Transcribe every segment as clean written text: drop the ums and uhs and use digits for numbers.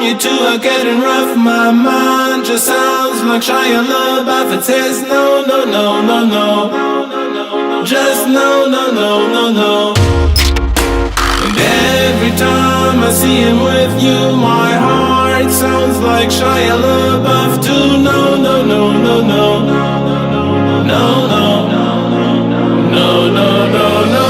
you two are getting rough, my mind just sounds like Shia LaBeouf. It says no, no, no, no, no, just no, no, no, no, no. And every time I see him with you, my heart sounds like Shia LaBeouf too. No, no, no, no, no, no, no, no, no, no, no, no.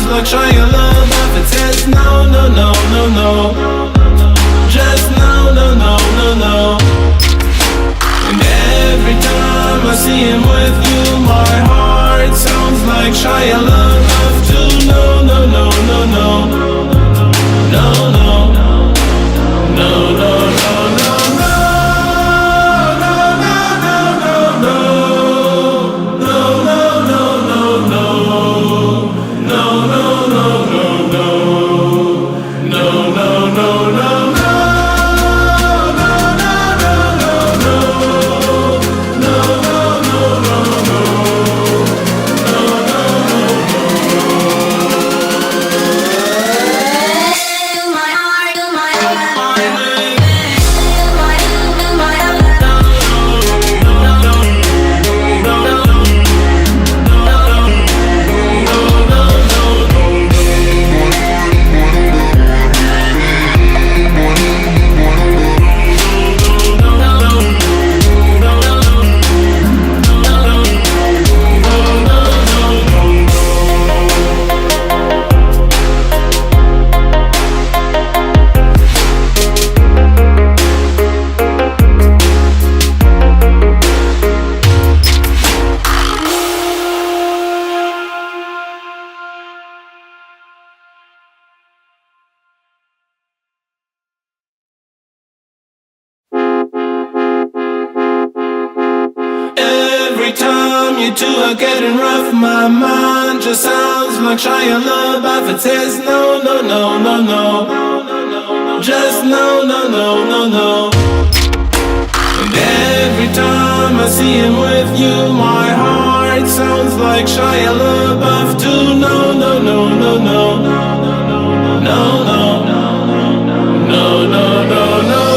Like Shia LaBeouf, it says no, no, no, no, no, just no, no, no, no, no. And every time I see him with you, my heart sounds like Shia LaBeouf too. No, no, no, no, no, no, no, no, no, no, no. You two are getting rough, my mind just sounds like Shia LaBeouf. It says no, no, no, no, no, just no, no, no, no, no. And every time I see him with you, my heart sounds like Shia LaBeouf too. No, no, no, no, no, no, no, no, no, no, no.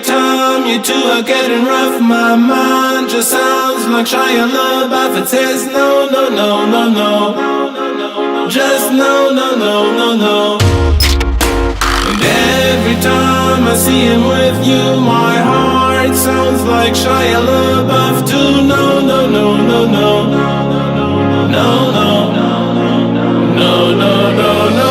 time you two are getting rough, my mind just sounds like Shia LaBeouf. It says no, no, no, no, no, just no, no, no, no, no. And every time I see him with you, my heart sounds like Shia LaBeouf too. No, no, no, no, no, no, no, no, no, no, no, no.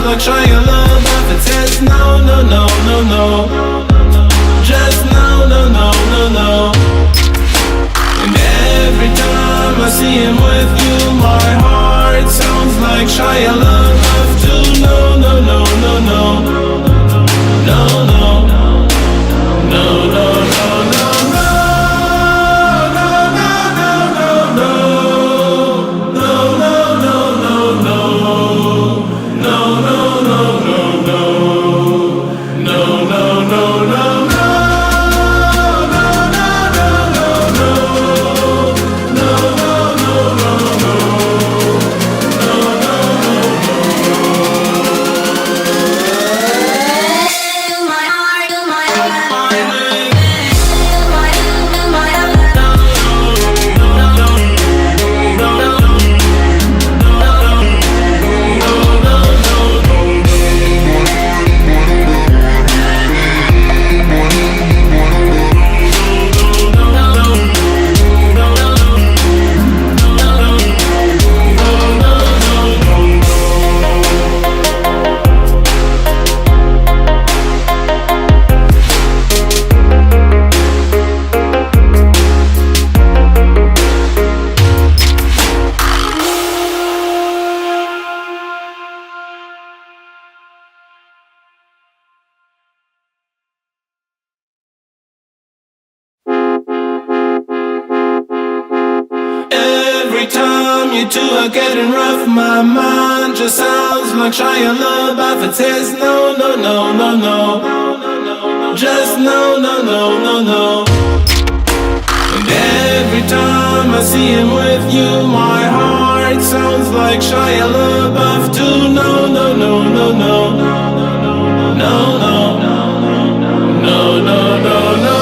Like Shia LaBeouf, it says no, no, no, no, no, just no, no, no, no, no. And every time I see him with you, my heart sounds like Shia LaBeouf too. No, no, no, no, no, no, no, no, no, no, no, no. You two are getting rough, my mind just sounds like Shia LaBeouf. It says no, no, no, no, no, just no, no, no, no, no. And every time I see him with you, my heart sounds like Shia LaBeouf too. No, no, no, no, no, no, no, no, no, no, no, no.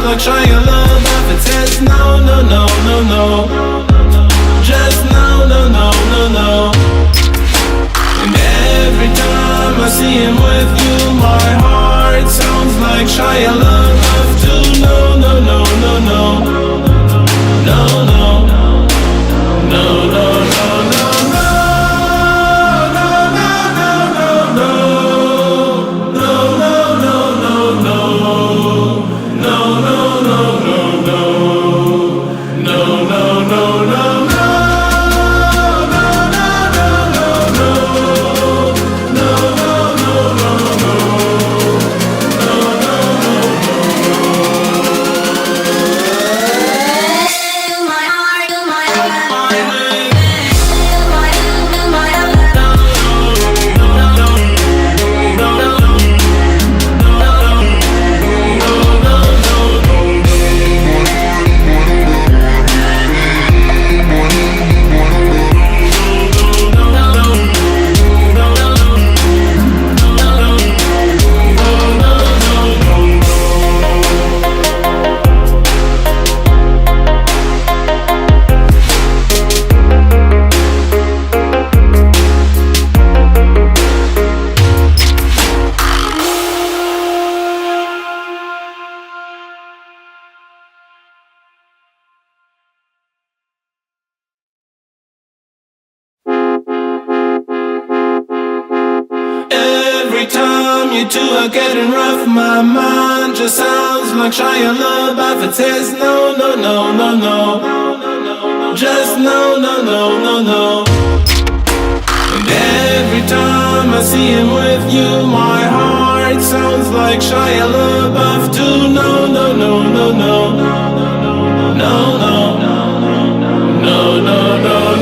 Like Shia LaBeouf, it says no, no, no, no, no, just no, no, no, no, no. And every time I see him with you, my heart sounds like Shia LaBeouf too. No, no, no, no, no, no, no, no, no, no, no. No, no, no, no, no. you two are getting rough, my mind just sounds like Shia LaBeouf. It says no, no, no, no, no, just no, no, no, no, no. And every time I see him with you, my heart sounds like Shia LaBeouf too. No, no, no, no, no, no, no, no, no, no, no, no.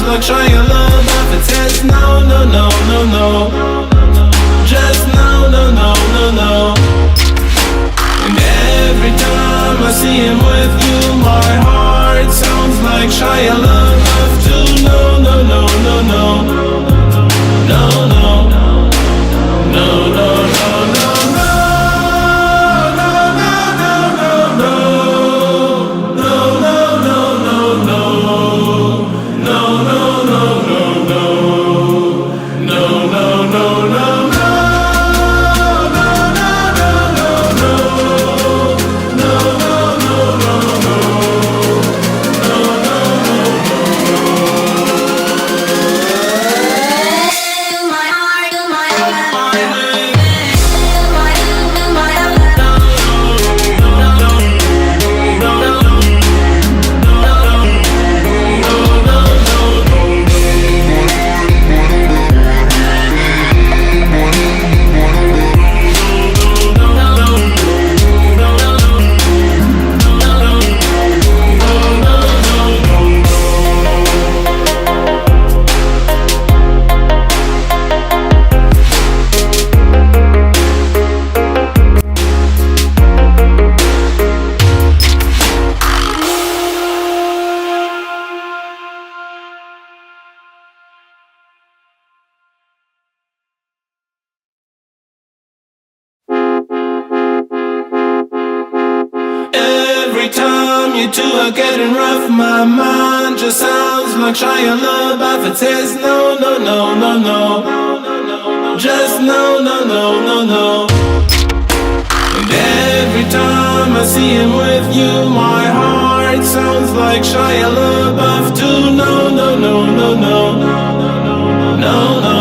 Like Shia LaBeouf, it says no, no, no, no, no, just no, no, no, no, no. And every time I see him with you, my heart sounds like Shia LaBeouf too. No, no, no, no, no, no, no, no, no, no, no. Every time you two are getting rough, my mind just sounds like Shia LaBeouf. It says no, no, no, no, no, just no, no, no, no, no. And every time I see him with you, my heart sounds like Shia LaBeouf too. No, no, no, no, no, no, no.